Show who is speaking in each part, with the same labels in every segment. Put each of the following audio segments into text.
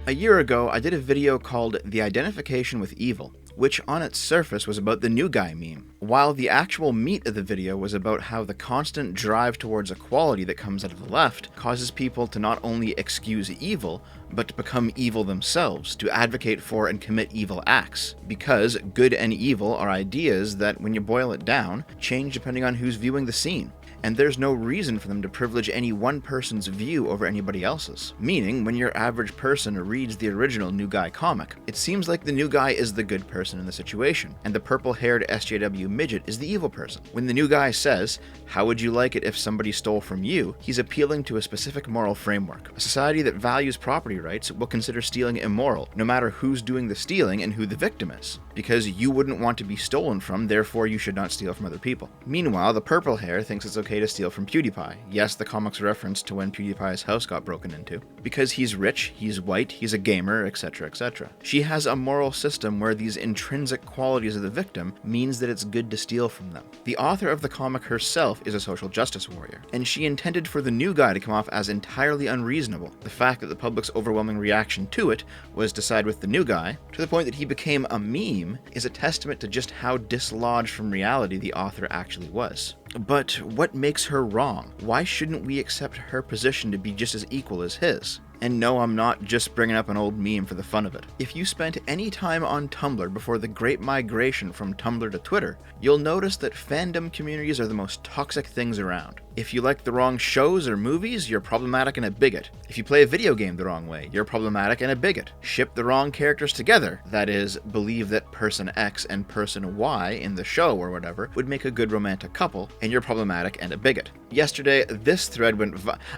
Speaker 1: A year ago, I did a video called The Identification with Evil, which on its surface was about the new guy meme, while the actual meat of the video was about how the constant drive towards equality that comes out of the left causes people to not only excuse evil, but to become evil themselves, to advocate for and commit evil acts, because good and evil are ideas that, when you boil it down, change depending on who's viewing the scene. And there's no reason for them to privilege any one person's view over anybody else's. Meaning, when your average person reads the original New Guy comic, it seems like the new guy is the good person in the situation, and the purple-haired SJW midget is the evil person. When the new guy says, "How would you like it if somebody stole from you?" he's appealing to a specific moral framework. A society that values property rights will consider stealing immoral, no matter who's doing the stealing and who the victim is. Because you wouldn't want to be stolen from, therefore you should not steal from other people. Meanwhile, the purple hair thinks it's okay to steal from PewDiePie. Yes, the comic's reference to when PewDiePie's house got broken into. Because he's rich, he's white, he's a gamer, etc, etc. She has a moral system where these intrinsic qualities of the victim means that it's good to steal from them. The author of the comic herself is a social justice warrior, and she intended for the new guy to come off as entirely unreasonable. The fact that the public's overwhelming reaction to it was to side with the new guy, to the point that he became a meme, is a testament to just how dislodged from reality the author actually was. But what makes her wrong? Why shouldn't we accept her position to be just as equal as his? And no, I'm not just bringing up an old meme for the fun of it. If you spent any time on Tumblr before the great migration from Tumblr to Twitter, you'll notice that fandom communities are the most toxic things around. If you like the wrong shows or movies, you're problematic and a bigot. If you play a video game the wrong way, you're problematic and a bigot. Ship the wrong characters together, that is, believe that person X and person Y in the show or whatever would make a good romantic couple, and you're problematic and a bigot. Yesterday, this thread went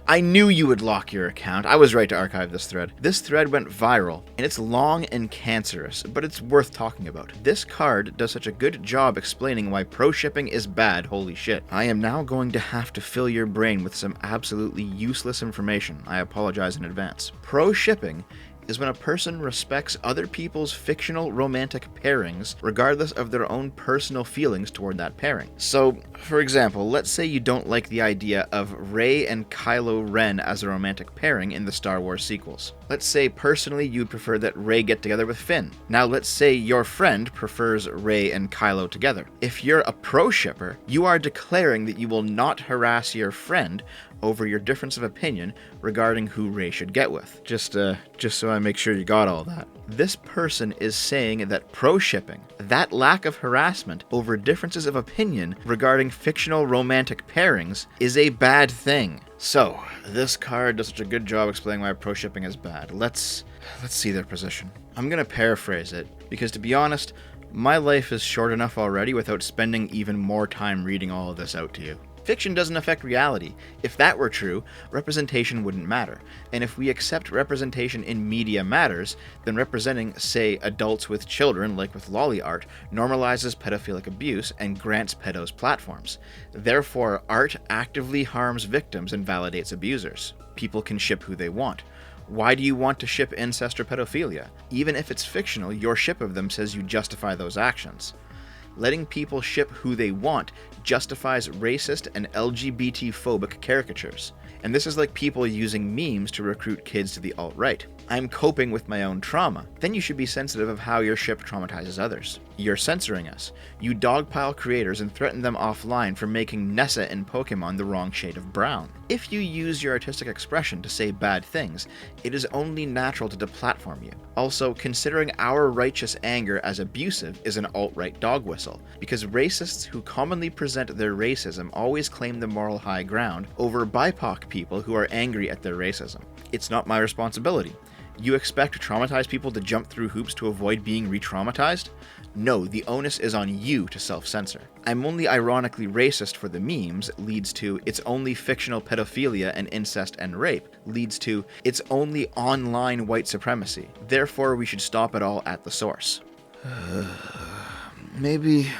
Speaker 1: I knew you would lock your account. I was right to archive this thread. This thread went viral, and it's long and cancerous, but it's worth talking about. This card does such a good job explaining why pro-shipping is bad, holy shit. I am now going to have to fill your brain with some absolutely useless information. I apologize in advance. Pro-shipping is when a person respects other people's fictional romantic pairings regardless of their own personal feelings toward that pairing. So, for example, let's say you don't like the idea of Rey and Kylo Ren as a romantic pairing in the Star Wars sequels. Let's say personally you'd prefer that Rey get together with Finn. Now let's say your friend prefers Rey and Kylo together. If you're a pro-shipper, you are declaring that you will not harass your friend over your difference of opinion regarding who Rey should get with. Just so I make sure you got all that. This person is saying that pro-shipping, that lack of harassment over differences of opinion regarding fictional romantic pairings, is a bad thing. So, this card does such a good job explaining why pro-shipping is bad. Let's see their position. I'm gonna paraphrase it, because to be honest, my life is short enough already without spending even more time reading all of this out to you. Fiction doesn't affect reality. If that were true, representation wouldn't matter. And if we accept representation in media matters, then representing, say, adults with children, like with lolly art, normalizes pedophilic abuse and grants pedos platforms. Therefore, art actively harms victims and validates abusers. People can ship who they want. Why do you want to ship incest or pedophilia? Even if it's fictional, your ship of them says you justify those actions. Letting people ship who they want justifies racist and LGBT-phobic caricatures. And this is like people using memes to recruit kids to the alt-right. I'm coping with my own trauma. Then you should be sensitive of how your ship traumatizes others. You're censoring us. You dogpile creators and threaten them offline for making Nessa in Pokemon the wrong shade of brown. If you use your artistic expression to say bad things, it is only natural to deplatform you. Also, considering our righteous anger as abusive is an alt-right dog whistle, because racists who commonly present their racism always claim the moral high ground over BIPOC people who are angry at their racism. It's not my responsibility. You expect traumatized people to jump through hoops to avoid being re-traumatized? No, the onus is on you to self-censor. I'm only ironically racist for the memes leads to it's only fictional pedophilia and incest and rape leads to it's only online white supremacy. Therefore, we should stop it all at the source. Maybe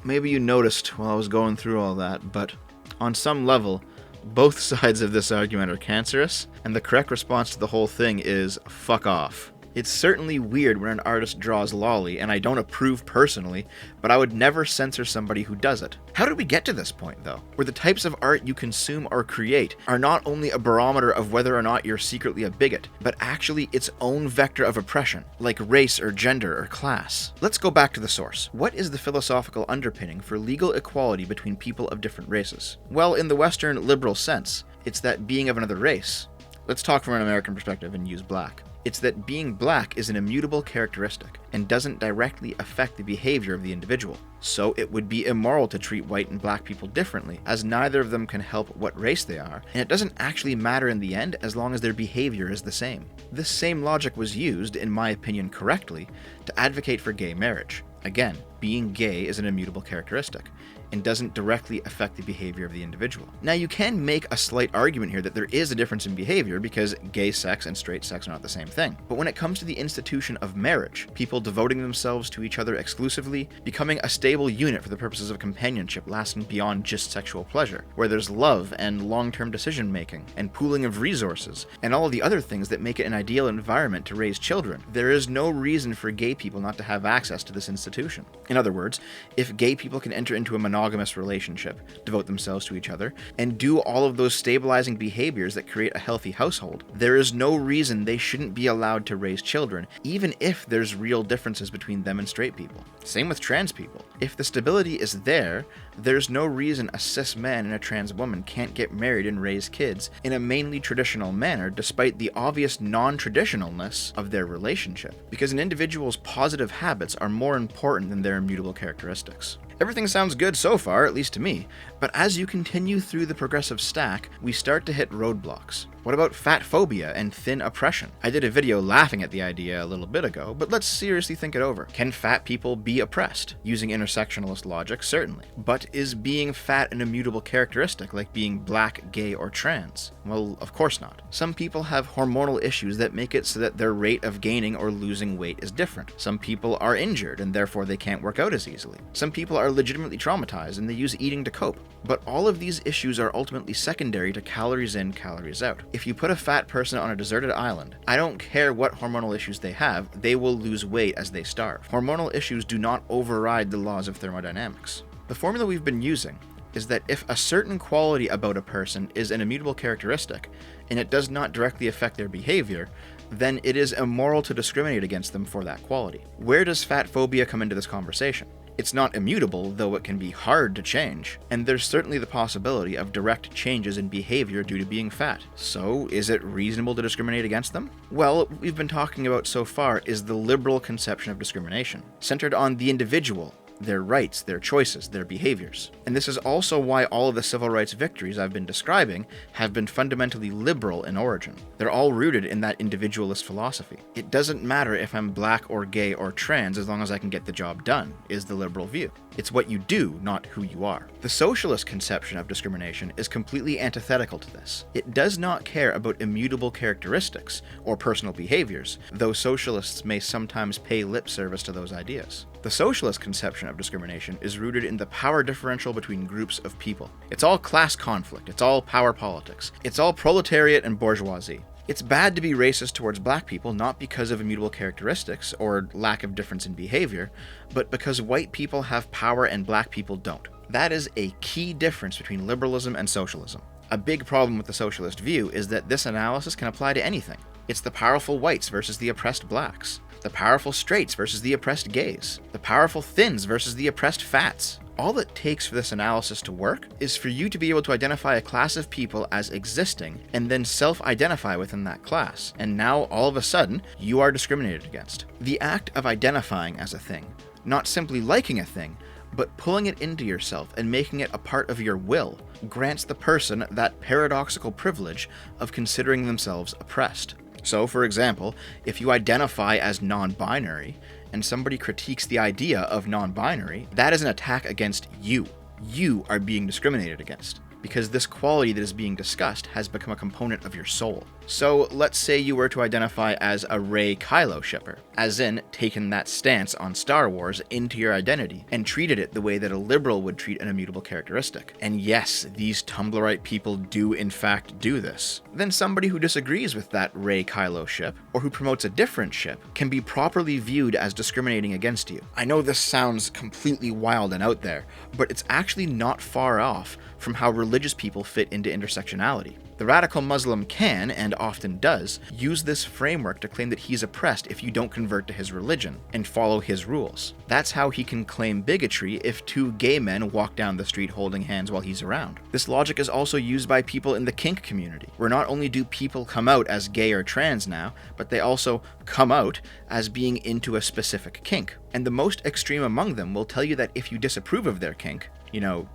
Speaker 1: you noticed while I was going through all that, but on some level, both sides of this argument are cancerous, and the correct response to the whole thing is fuck off. It's certainly weird when an artist draws lolly, and I don't approve personally, but I would never censor somebody who does it. How did we get to this point, though, where the types of art you consume or create are not only a barometer of whether or not you're secretly a bigot, but actually its own vector of oppression, like race or gender or class? Let's go back to the source. What is the philosophical underpinning for legal equality between people of different races? Well, in the Western liberal sense, it's that being of another race. Let's talk from an American perspective and use black. It's that being black is an immutable characteristic and doesn't directly affect the behavior of the individual. So it would be immoral to treat white and black people differently, as neither of them can help what race they are, and it doesn't actually matter in the end as long as their behavior is the same. This same logic was used, in my opinion correctly, to advocate for gay marriage. Again, being gay is an immutable characteristic and doesn't directly affect the behavior of the individual. Now, you can make a slight argument here that there is a difference in behavior because gay sex and straight sex are not the same thing. But when it comes to the institution of marriage, people devoting themselves to each other exclusively, becoming a stable unit for the purposes of companionship lasting beyond just sexual pleasure, where there's love and long-term decision-making and pooling of resources and all of the other things that make it an ideal environment to raise children, there is no reason for gay people not to have access to this institution. In other words, if gay people can enter into a monogamous relationship, devote themselves to each other, and do all of those stabilizing behaviors that create a healthy household, there is no reason they shouldn't be allowed to raise children, even if there's real differences between them and straight people. Same with trans people. If the stability is there, there's no reason a cis man and a trans woman can't get married and raise kids in a mainly traditional manner, despite the obvious non-traditionalness of their relationship, because an individual's positive habits are more important than their immutable characteristics. Everything sounds good so far, at least to me, but as you continue through the progressive stack, we start to hit roadblocks. What about fat phobia and thin oppression? I did a video laughing at the idea a little bit ago, but let's seriously think it over. Can fat people be oppressed? Using intersectionalist logic, certainly. But is being fat an immutable characteristic, like being black, gay, or trans? Well, of course not. Some people have hormonal issues that make it so that their rate of gaining or losing weight is different. Some people are injured and therefore they can't work out as easily. Some people are legitimately traumatized and they use eating to cope. But all of these issues are ultimately secondary to calories in, calories out. If you put a fat person on a deserted island, I don't care what hormonal issues they have, they will lose weight as they starve. Hormonal issues do not override the laws of thermodynamics. The formula we've been using is that if a certain quality about a person is an immutable characteristic, and it does not directly affect their behavior, then it is immoral to discriminate against them for that quality. Where does fat phobia come into this conversation? It's not immutable, though it can be hard to change, and there's certainly the possibility of direct changes in behavior due to being fat. So, is it reasonable to discriminate against them? Well, what we've been talking about so far is the liberal conception of discrimination, centered on the individual, their rights, their choices, their behaviors. And this is also why all of the civil rights victories I've been describing have been fundamentally liberal in origin. They're all rooted in that individualist philosophy. It doesn't matter if I'm black or gay or trans as long as I can get the job done, is the liberal view. It's what you do, not who you are. The socialist conception of discrimination is completely antithetical to this. It does not care about immutable characteristics or personal behaviors, though socialists may sometimes pay lip service to those ideas. The socialist conception of discrimination is rooted in the power differential between groups of people. It's all class conflict, it's all power politics, it's all proletariat and bourgeoisie. It's bad to be racist towards black people, not because of immutable characteristics or lack of difference in behavior, but because white people have power and black people don't. That is a key difference between liberalism and socialism. A big problem with the socialist view is that this analysis can apply to anything. It's the powerful whites versus the oppressed blacks, the powerful straights versus the oppressed gays, the powerful thins versus the oppressed fats. All it takes for this analysis to work is for you to be able to identify a class of people as existing and then self-identify within that class. And now, all of a sudden, you are discriminated against. The act of identifying as a thing, not simply liking a thing, but pulling it into yourself and making it a part of your will, grants the person that paradoxical privilege of considering themselves oppressed. So, for example, if you identify as non-binary, and somebody critiques the idea of non-binary, that is an attack against you. You are being discriminated against. because this quality that is being discussed has become a component of your soul. So let's say you were to identify as a Rey-Kylo shipper, as in taken that stance on Star Wars into your identity and treated it the way that a liberal would treat an immutable characteristic. And yes, these Tumblrite people do in fact do this. Then somebody who disagrees with that Rey-Kylo ship, or who promotes a different ship, can be properly viewed as discriminating against you. I know this sounds completely wild and out there, but it's actually not far off from how religious people fit into intersectionality. The radical Muslim can, and often does, use this framework to claim that he's oppressed if you don't convert to his religion and follow his rules. That's how he can claim bigotry if two gay men walk down the street holding hands while he's around. This logic is also used by people in the kink community, where not only do people come out as gay or trans now, but they also come out as being into a specific kink. And the most extreme among them will tell you that if you disapprove of their kink,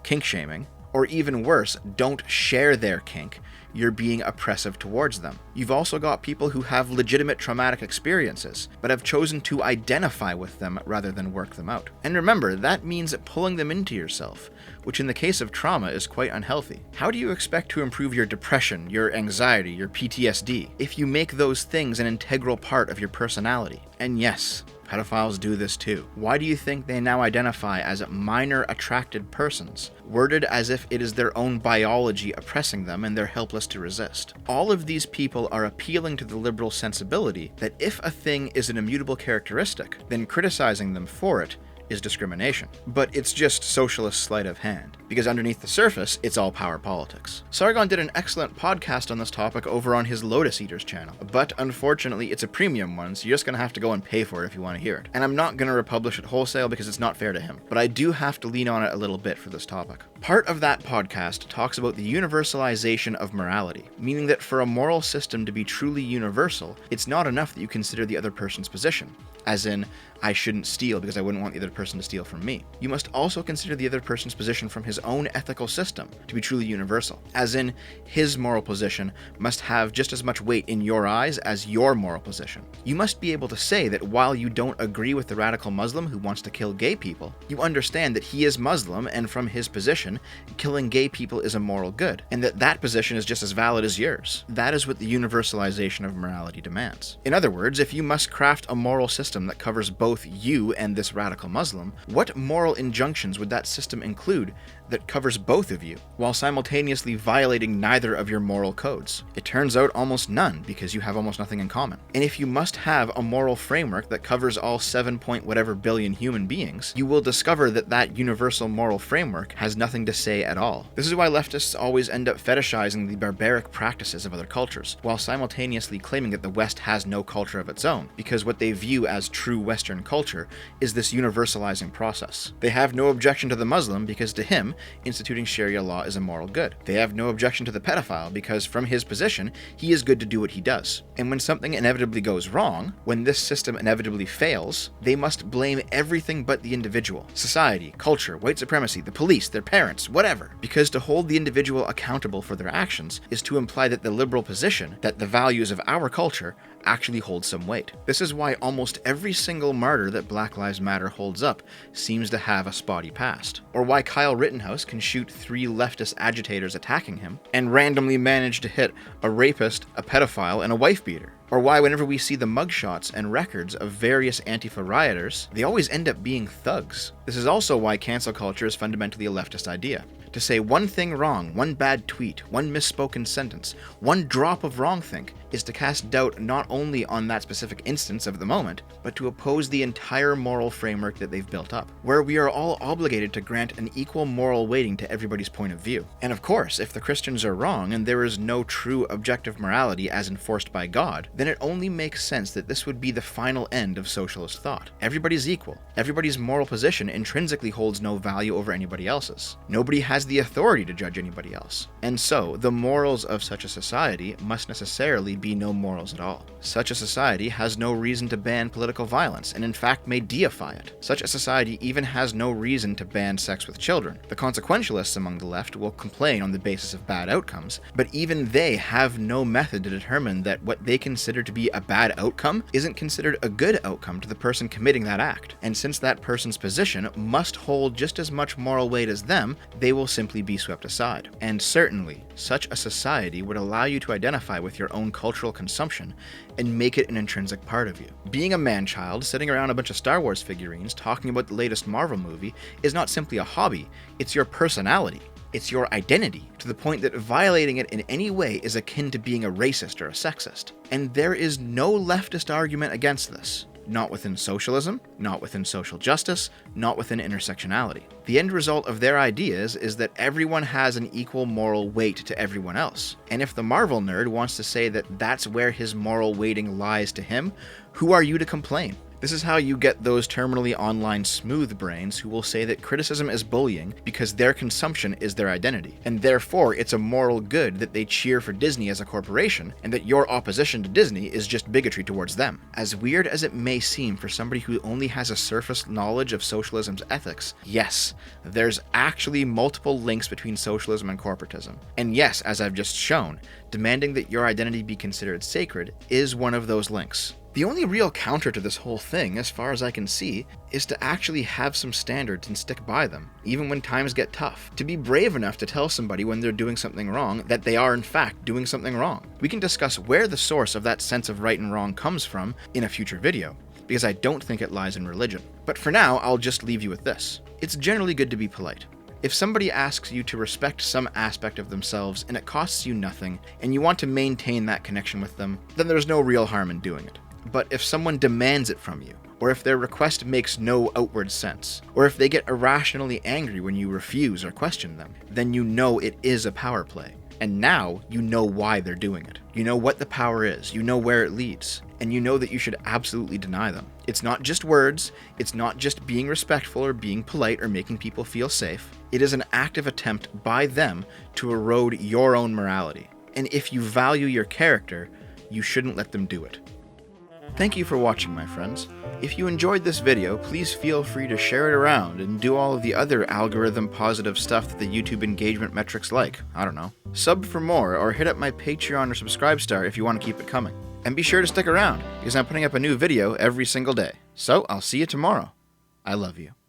Speaker 1: kink shaming, or even worse, don't share their kink, you're being oppressive towards them. You've also got people who have legitimate traumatic experiences, but have chosen to identify with them rather than work them out. And remember, that means pulling them into yourself, which in the case of trauma is quite unhealthy. How do you expect to improve your depression, your anxiety, your PTSD, if you make those things an integral part of your personality? And yes, pedophiles do this too. Why do you think they now identify as minor attracted persons, worded as if it is their own biology oppressing them and they're helpless to resist? All of these people are appealing to the liberal sensibility that if a thing is an immutable characteristic, then criticizing them for it is discrimination. But it's just socialist sleight of hand, because underneath the surface, it's all power politics. Sargon did an excellent podcast on this topic over on his Lotus Eaters channel, but unfortunately it's a premium one, so you're just gonna have to go and pay for it if you want to hear it. And I'm not gonna republish it wholesale because it's not fair to him, but I do have to lean on it a little bit for this topic. Part of that podcast talks about the universalization of morality, meaning that for a moral system to be truly universal, it's not enough that you consider the other person's position, as in, I shouldn't steal because I wouldn't want the other person to steal from me. You must also consider the other person's position from his own ethical system to be truly universal, as in, his moral position must have just as much weight in your eyes as your moral position. You must be able to say that while you don't agree with the radical Muslim who wants to kill gay people, you understand that he is Muslim and from his position, killing gay people is a moral good, and that that position is just as valid as yours. That is what the universalization of morality demands. In other words, if you must craft a moral system that covers both you and this radical Muslim, what moral injunctions would that system include that covers both of you, while simultaneously violating neither of your moral codes? It turns out almost none, because you have almost nothing in common. And if you must have a moral framework that covers all 7-point-whatever billion human beings, you will discover that that universal moral framework has nothing to say at all. This is why leftists always end up fetishizing the barbaric practices of other cultures, while simultaneously claiming that the West has no culture of its own, because what they view as true Western culture is this universalizing process. They have no objection to the Muslim because to him, instituting Sharia law is a moral good. They have no objection to the pedophile because from his position, he is good to do what he does. And when something inevitably goes wrong, when this system inevitably fails, they must blame everything but the individual. Society, culture, white supremacy, the police, their parents, whatever. Because to hold the individual accountable for their actions is to imply that the liberal position, that the values of our culture, actually hold some weight. This is why almost every single martyr that Black Lives Matter holds up seems to have a spotty past. Or why Kyle Rittenhouse can shoot 3 leftist agitators attacking him, and randomly manage to hit a rapist, a pedophile, and a wife-beater. Or why whenever we see the mugshots and records of various Antifa rioters, they always end up being thugs. This is also why cancel culture is fundamentally a leftist idea. To say one thing wrong, one bad tweet, one misspoken sentence, one drop of wrongthink, is to cast doubt not only on that specific instance of the moment, but to oppose the entire moral framework that they've built up, where we are all obligated to grant an equal moral weighting to everybody's point of view. And of course, if the Christians are wrong and there is no true objective morality as enforced by God, then it only makes sense that this would be the final end of socialist thought. Everybody's equal. Everybody's moral position intrinsically holds no value over anybody else's. Nobody has the authority to judge anybody else. And so, the morals of such a society must necessarily be no morals at all. Such a society has no reason to ban political violence, and in fact may deify it. Such a society even has no reason to ban sex with children. The consequentialists among the left will complain on the basis of bad outcomes, but even they have no method to determine that what they consider to be a bad outcome isn't considered a good outcome to the person committing that act. And since that person's position must hold just as much moral weight as them, they will simply be swept aside. And certainly, such a society would allow you to identify with your own cultural consumption and make it an intrinsic part of you. Being a man-child sitting around a bunch of Star Wars figurines talking about the latest Marvel movie is not simply a hobby, it's your personality. It's your identity, to the point that violating it in any way is akin to being a racist or a sexist. And there is no leftist argument against this. Not within socialism, not within social justice, not within intersectionality. The end result of their ideas is that everyone has an equal moral weight to everyone else. And if the Marvel nerd wants to say that that's where his moral weighting lies to him, who are you to complain? This is how you get those terminally online smooth brains who will say that criticism is bullying because their consumption is their identity, and therefore it's a moral good that they cheer for Disney as a corporation, and that your opposition to Disney is just bigotry towards them. As weird as it may seem for somebody who only has a surface knowledge of socialism's ethics, yes, there's actually multiple links between socialism and corporatism. And yes, as I've just shown, demanding that your identity be considered sacred is one of those links. The only real counter to this whole thing, as far as I can see, is to actually have some standards and stick by them, even when times get tough. To be brave enough to tell somebody when they're doing something wrong that they are in fact doing something wrong. We can discuss where the source of that sense of right and wrong comes from in a future video, because I don't think it lies in religion. But for now, I'll just leave you with this. It's generally good to be polite. If somebody asks you to respect some aspect of themselves and it costs you nothing, and you want to maintain that connection with them, then there's no real harm in doing it. But if someone demands it from you, or if their request makes no outward sense, or if they get irrationally angry when you refuse or question them, then you know it is a power play. And now you know why they're doing it. You know what the power is, you know where it leads, and you know that you should absolutely deny them. It's not just words, it's not just being respectful or being polite or making people feel safe. It is an active attempt by them to erode your own morality. And if you value your character, you shouldn't let them do it. Thank you for watching, my friends. If you enjoyed this video, please feel free to share it around and do all of the other algorithm positive stuff that the YouTube engagement metrics like. I don't know. Sub for more, or hit up my Patreon or Subscribestar if you want to keep it coming. And be sure to stick around, because I'm putting up a new video every single day. So, I'll see you tomorrow. I love you.